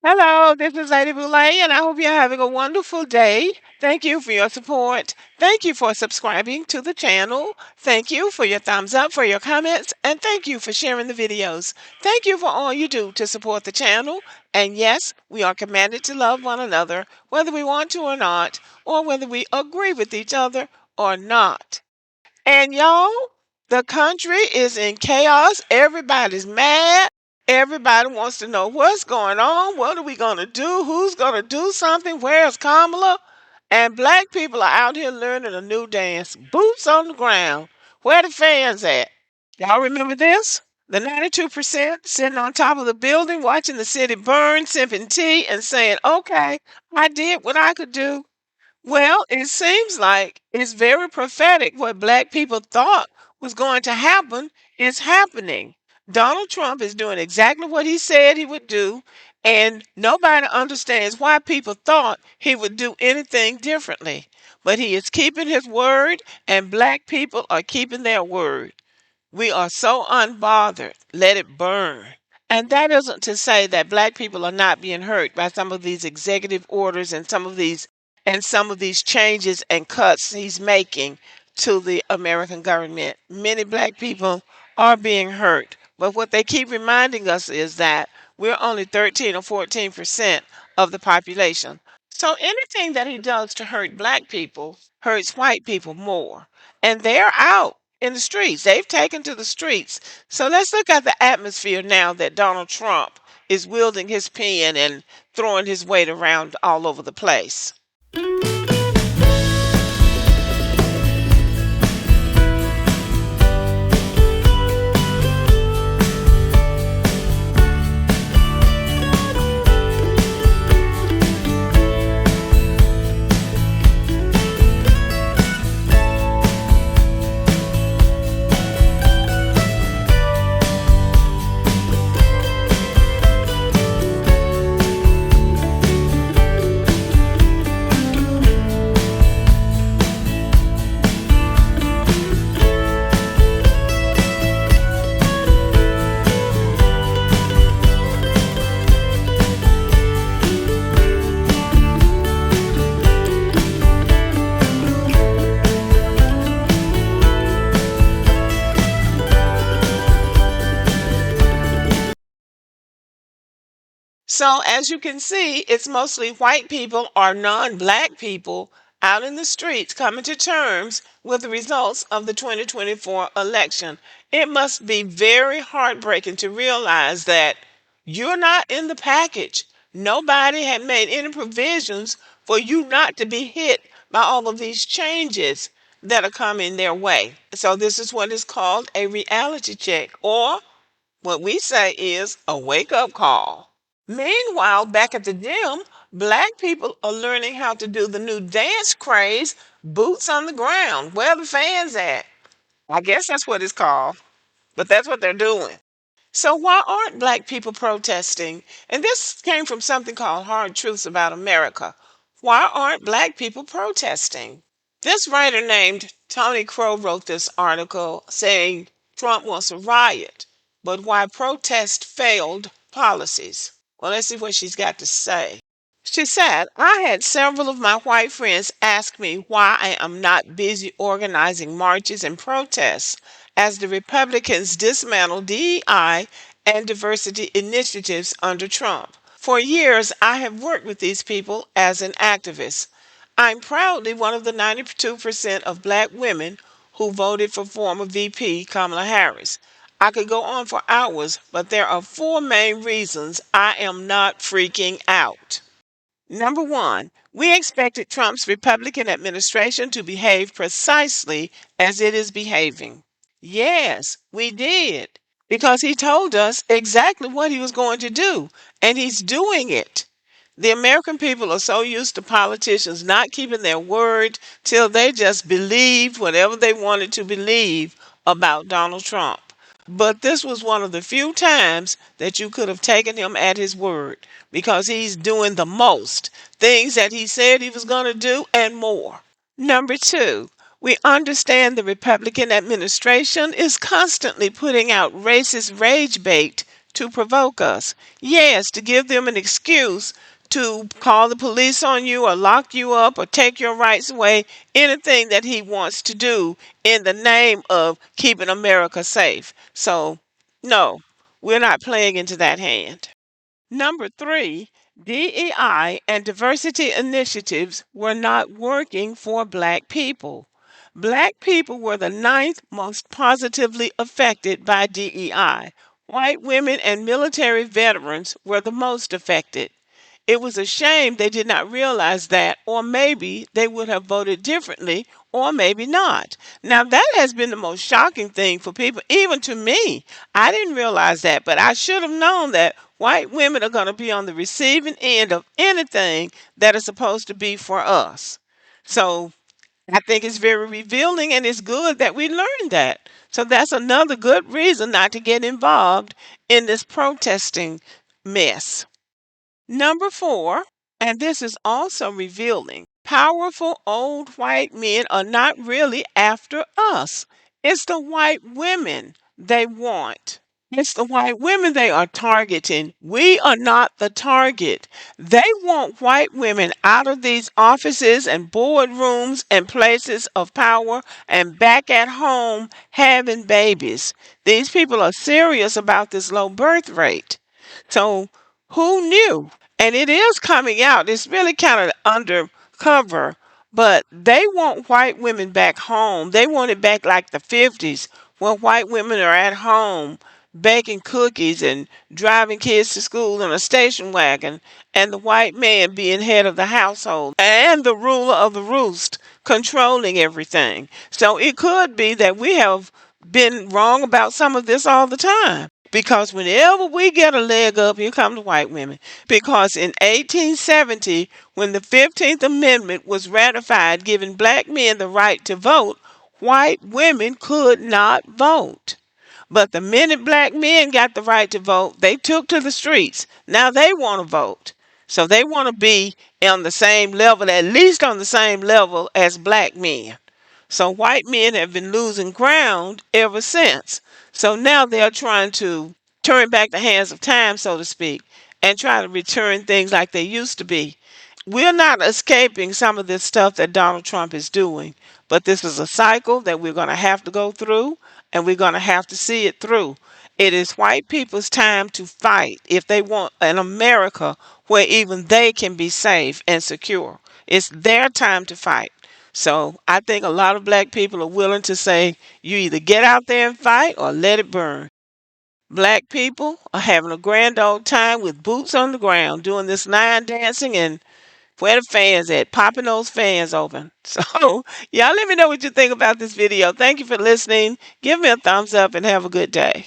Hello, this is Lady Boulay, and I hope you're having a wonderful day. Thank you for your support. Thank you for subscribing to the channel. Thank you for your thumbs up, for your comments, and thank you for sharing the videos. Thank you for all you do to support the channel. And yes, we are commanded to love one another, whether we want to or not, or whether we agree with each other or not. And y'all, the country is in chaos. Everybody's mad. Everybody wants to know what's going on. What are we going to do? Who's going to do something? Where's Kamala? And black people are out here learning a new dance. Boots on the ground. Where the fans at? Y'all remember this? The 92% sitting on top of the building watching the city burn, sipping tea, and saying, okay, I did what I could do. Well, it seems like it's very prophetic. What black people thought was going to happen is happening. Donald Trump is doing exactly what he said he would do, and nobody understands why people thought he would do anything differently. But he is keeping his word, and black people are keeping their word. We are so unbothered. Let it burn. And that isn't to say that black people are not being hurt by some of these executive orders and some of these changes and cuts he's making to the American government. Many black people are being hurt. But what they keep reminding us is that we're only 13 or 14% of the population. So anything that he does to hurt black people hurts white people more. And they're out in the streets. They've taken to the streets. So let's look at the atmosphere now that Donald Trump is wielding his pen and throwing his weight around all over the place. So, as you can see, it's mostly white people or non black people out in the streets coming to terms with the results of the 2024 election. It must be very heartbreaking to realize that you're not in the package. Nobody had made any provisions for you not to be hit by all of these changes that are coming their way. So, this is what is called a reality check, or what we say is a wake up call. Meanwhile, back at the gym, black people are learning how to do the new dance craze, boots on the ground. Where the fans at? I guess that's what it's called, but that's what they're doing. So why aren't black people protesting? And this came from something called Hard Truths About America. Why aren't black people protesting? This writer named Tony Crow wrote this article saying Trump wants a riot, but why protest failed policies? Well, let's see what she's got to say. She said, I had several of my white friends ask me why I am not busy organizing marches and protests as the Republicans dismantle DEI and diversity initiatives under Trump. For years, I have worked with these people as an activist. I'm proudly one of the 92% of black women who voted for former VP Kamala Harris. I could go on for hours, but there are four main reasons I am not freaking out. Number one, we expected Trump's Republican administration to behave precisely as it is behaving. Yes, we did, because he told us exactly what he was going to do, and he's doing it. The American people are so used to politicians not keeping their word till they just believed whatever they wanted to believe about Donald Trump. But this was one of the few times that you could have taken him at his word because he's doing the most things that he said he was going to do and more. Number two, we understand the Republican administration is constantly putting out racist rage bait to provoke us. Yes, to give them an excuse to call the police on you or lock you up or take your rights away, anything that he wants to do in the name of keeping America safe. So, no, we're not playing into that hand. Number three, DEI and diversity initiatives were not working for Black people. Black people were the ninth most positively affected by DEI. White women and military veterans were the most affected. It was a shame they did not realize that, or maybe they would have voted differently, or maybe not. Now, that has been the most shocking thing for people, even to me. I didn't realize that, but I should have known that white women are going to be on the receiving end of anything that is supposed to be for us. So I think it's very revealing and it's good that we learned that. So that's another good reason not to get involved in this protesting mess. Number four, and this is also revealing, powerful old white men are not really after us. It's the white women they want. It's the white women they are targeting. We are not the target. They want white women out of these offices and boardrooms and places of power and back at home having babies. These people are serious about this low birth rate. So, who knew? And it is coming out. It's really kind of undercover, but they want white women back home. They want it back like the 50s when white women are at home baking cookies and driving kids to school in a station wagon, and the white man being head of the household and the ruler of the roost, controlling everything. So it could be that we have been wrong about some of this all the time. Because whenever we get a leg up, here come the white women. Because in 1870, when the 15th Amendment was ratified, giving black men the right to vote, white women could not vote. But the minute black men got the right to vote, they took to the streets. Now they want to vote. So they want to be on the same level, at least on the same level as black men. So white men have been losing ground ever since. So now they're trying to turn back the hands of time, so to speak, and try to return things like they used to be. We're not escaping some of this stuff that Donald Trump is doing, but this is a cycle that we're going to have to go through, and we're going to have to see it through. It is white people's time to fight if they want an America where even they can be safe and secure. It's their time to fight. So I think a lot of black people are willing to say, you either get out there and fight or let it burn. Black people are having a grand old time with boots on the ground, doing this line dancing and where the fans at, popping those fans open. So y'all let me know what you think about this video. Thank you for listening. Give me a thumbs up and have a good day.